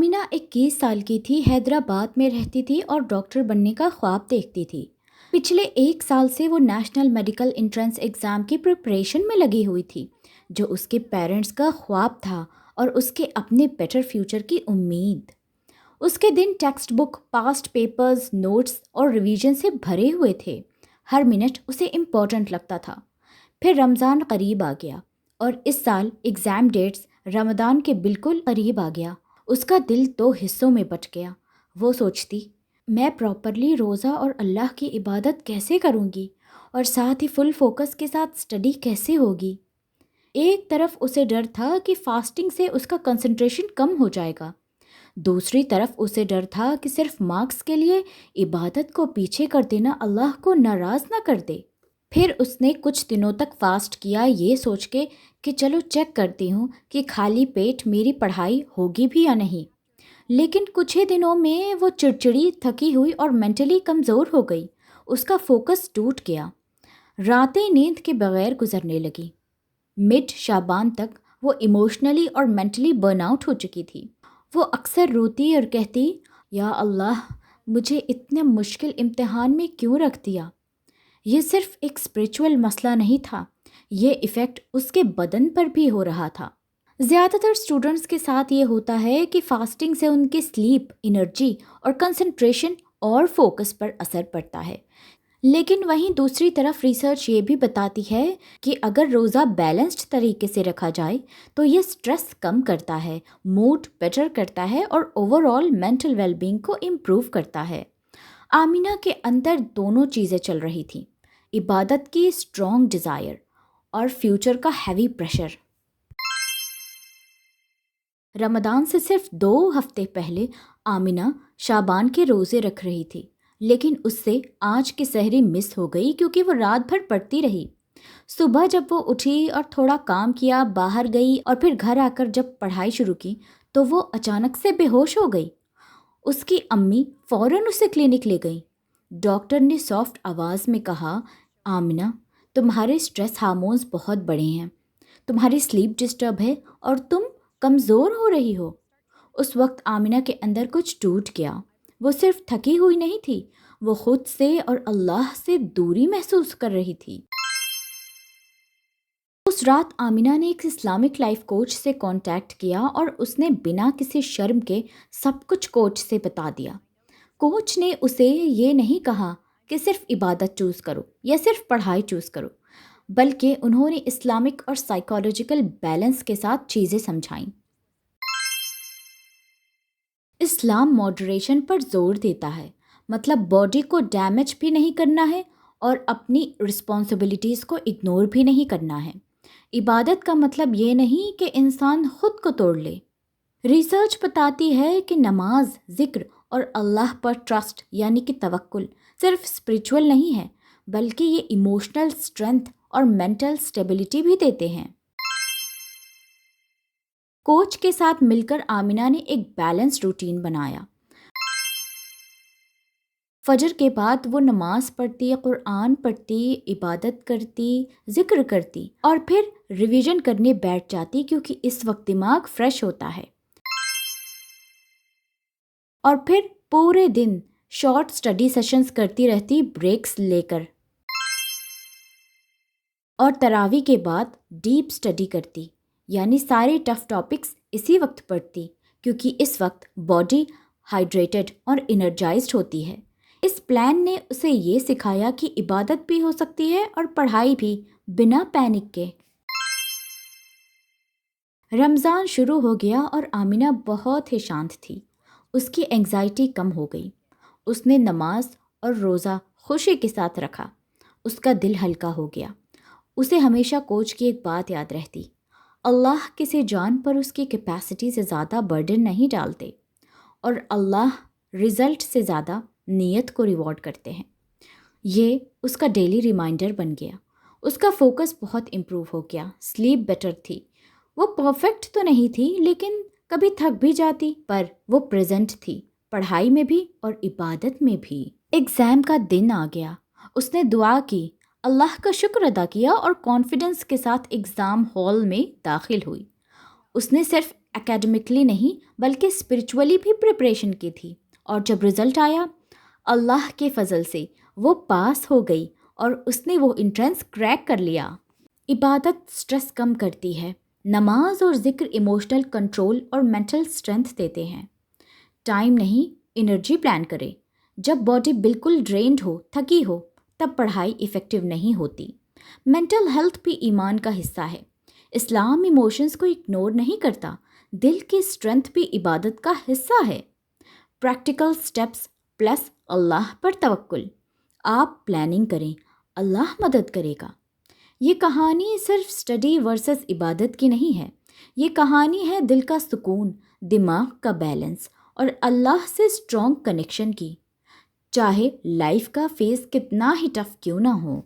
آمینہ 21 سال کی تھی، حیدرآباد میں رہتی تھی اور ڈاکٹر بننے کا خواب دیکھتی تھی۔ پچھلے 1 سال سے وہ نیشنل میڈیکل انٹرنس ایگزام کی پریپریشن میں لگی ہوئی تھی، جو اس کے پیرنٹس کا خواب تھا اور اس کے اپنے بیٹر فیوچر کی امید۔ اس کے دن textbook, past papers, notes اور ریویژن سے بھرے ہوئے تھے۔ ہر منٹ اسے امپورٹنٹ لگتا تھا۔ پھر رمضان قریب آ گیا اور اس سال ایگزام ڈیٹس رمضان کے بالکل قریب آ گیا۔ اس کا دل 2 حصوں میں بٹ گیا۔ وہ سوچتی، میں پراپرلی روزہ اور اللہ کی عبادت کیسے کروں گی اور ساتھ ہی فل فوکس کے ساتھ اسٹڈی کیسے ہوگی؟ ایک طرف اسے ڈر تھا کہ فاسٹنگ سے اس کا کنسنٹریشن کم ہو جائے گا، دوسری طرف اسے ڈر تھا کہ صرف مارکس کے لیے عبادت کو پیچھے کر دینا اللہ کو ناراض نہ کر دے۔ پھر اس نے کچھ دنوں تک فاسٹ کیا، یہ سوچ کے کہ چلو چیک کرتی ہوں کہ خالی پیٹ میری پڑھائی ہوگی بھی یا نہیں۔ لیکن کچھ ہی دنوں میں وہ چڑچڑی، تھکی ہوئی اور مینٹلی کمزور ہو گئی۔ اس کا فوکس ٹوٹ گیا، راتیں نیند کے بغیر گزرنے لگی۔ مڈ شعبان تک وہ ایموشنلی اور مینٹلی برن آؤٹ ہو چکی تھی۔ وہ اکثر روتی اور کہتی، یا اللہ، مجھے اتنے مشکل امتحان میں کیوں رکھ دیا؟ یہ صرف ایک اسپریچول مسئلہ نہیں تھا، یہ ایفیکٹ اس کے بدن پر بھی ہو رہا تھا۔ زیادہ تر اسٹوڈنٹس کے ساتھ یہ ہوتا ہے کہ فاسٹنگ سے ان کی سلیپ، انرجی اور کنسنٹریشن اور فوکس پر اثر پڑتا ہے۔ لیکن وہیں دوسری طرف ریسرچ یہ بھی بتاتی ہے کہ اگر روزہ بیلنسڈ طریقے سے رکھا جائے تو یہ سٹریس کم کرتا ہے، موڈ بیٹر کرتا ہے اور over all mental well being کو امپروو کرتا ہے۔ آمینہ کے اندر دونوں چیزیں چل رہی تھیں، عبادت کی اسٹرانگ ڈیزائر اور فیوچر کا ہیوی پریشر۔ رمضان سے صرف 2 ہفتے پہلے آمینہ شعبان کے روزے رکھ رہی تھی، لیکن اس سے آج کی سحری مس ہو گئی کیونکہ وہ رات بھر پڑھتی رہی۔ صبح جب وہ اٹھی اور تھوڑا کام کیا، باہر گئی اور پھر گھر آ کر جب پڑھائی شروع کی تو وہ اچانک سے بے ہوش ہو گئی۔ اس کی امی فوراً اسے کلینک لے گئیں۔ ڈاکٹر نے سافٹ آواز میں کہا، آمینہ، تمہارے اسٹریس ہارمونز بہت بڑے ہیں، تمہاری سلیپ ڈسٹرب ہے اور تم کمزور ہو رہی ہو۔ اس وقت آمینہ کے اندر کچھ ٹوٹ گیا۔ وہ صرف تھکی ہوئی نہیں تھی، وہ خود سے اور اللہ سے دوری محسوس کر رہی تھی۔ اس رات آمینہ نے ایک اسلامک لائف کوچ سے کانٹیکٹ کیا اور اس نے بنا کسی شرم کے سب کچھ کوچ سے بتا دیا۔ کوچ نے اسے یہ نہیں کہا کہ صرف عبادت چوز کرو یا صرف پڑھائی چوز کرو، بلکہ انہوں نے اسلامک اور سائیکالوجیکل بیلنس کے ساتھ چیزیں سمجھائیں۔ اسلام ماڈریشن پر زور دیتا ہے، مطلب باڈی کو ڈیمیج بھی نہیں کرنا ہے اور اپنی رسپانسبلٹیز کو اگنور بھی نہیں کرنا ہے۔ عبادت کا مطلب یہ نہیں کہ انسان خود کو توڑ لے۔ ریسرچ بتاتی ہے کہ نماز، ذکر اور اللہ پر ٹرسٹ یعنی کہ توکل صرف اسپریچول نہیں ہے، بلکہ یہ ایموشنل اسٹرینتھ اور مینٹل اسٹیبلٹی بھی دیتے ہیں۔ کوچ کے ساتھ مل کر آمینہ نے ایک بیلنس روٹین بنایا۔ فجر کے بعد وہ نماز پڑھتی، قرآن پڑھتی، عبادت کرتی، ذکر کرتی اور پھر ریویژن کرنے بیٹھ جاتی کیونکہ اس وقت دماغ فریش ہوتا ہے۔ اور پھر پورے دن شارٹ اسٹڈی سیشنز کرتی رہتی بریکس لے کر، اور تراویح کے بعد ڈیپ اسٹڈی کرتی، یعنی سارے ٹف ٹاپکس اسی وقت پڑھتی کیونکہ اس وقت باڈی ہائیڈریٹڈ اور انرجائزڈ ہوتی ہے۔ اس پلان نے اسے یہ سکھایا کہ عبادت بھی ہو سکتی ہے اور پڑھائی بھی، بنا پینک کے۔ رمضان شروع ہو گیا اور آمینہ بہت ہی شانت تھی۔ اس کی انگزائٹی کم ہو گئی۔ اس نے نماز اور روزہ خوشی کے ساتھ رکھا۔ اس کا دل ہلکا ہو گیا۔ اسے ہمیشہ کوچ کی ایک بات یاد رہتی، اللہ کسی جان پر اس کی کیپیسٹی سے زیادہ برڈن نہیں ڈالتے، اور اللہ رزلٹ سے زیادہ نیت کو ریوارڈ کرتے ہیں۔ یہ اس کا ڈیلی ریمائنڈر بن گیا۔ اس کا فوکس بہت امپروو ہو گیا، سلیپ بیٹر تھی۔ وہ پرفیکٹ تو نہیں تھی، لیکن کبھی تھک بھی جاتی، پر وہ پریزنٹ تھی، پڑھائی میں بھی اور عبادت میں بھی۔ ایگزام کا دن آ گیا۔ اس نے دعا کی، اللہ کا شکر ادا کیا اور کانفیڈنس کے ساتھ ایگزام ہال میں داخل ہوئی۔ اس نے صرف اکیڈمکلی نہیں بلکہ اسپرچولی بھی پریپریشن کی تھی، اور جب رزلٹ آیا اللہ کے فضل سے وہ پاس ہو گئی اور اس نے وہ انٹرنس کریک کر لیا۔ عبادت سٹریس کم کرتی ہے، نماز اور ذکر ایموشنل کنٹرول اور مینٹل اسٹرینتھ دیتے ہیں۔ ٹائم نہیں، انرجی پلان کرے۔ جب باڈی بالکل ڈرینڈ ہو، تھکی ہو، تب پڑھائی ایفیکٹو نہیں ہوتی۔ مینٹل ہیلتھ بھی ایمان کا حصہ ہے۔ اسلام ایموشنز کو اگنور نہیں کرتا، دل کی اسٹرینتھ بھی عبادت کا حصہ ہے۔ پریکٹیکل سٹیپس پلس اللہ پر توکل۔ آپ پلاننگ کریں، اللہ مدد کرے گا۔ یہ کہانی صرف اسٹڈی ورسز عبادت کی نہیں ہے، یہ کہانی ہے دل کا سکون، دماغ کا بیلنس اور اللہ سے اسٹرانگ کنیکشن کی، چاہے لائف کا فیز کتنا ہی ٹف کیوں نہ ہو۔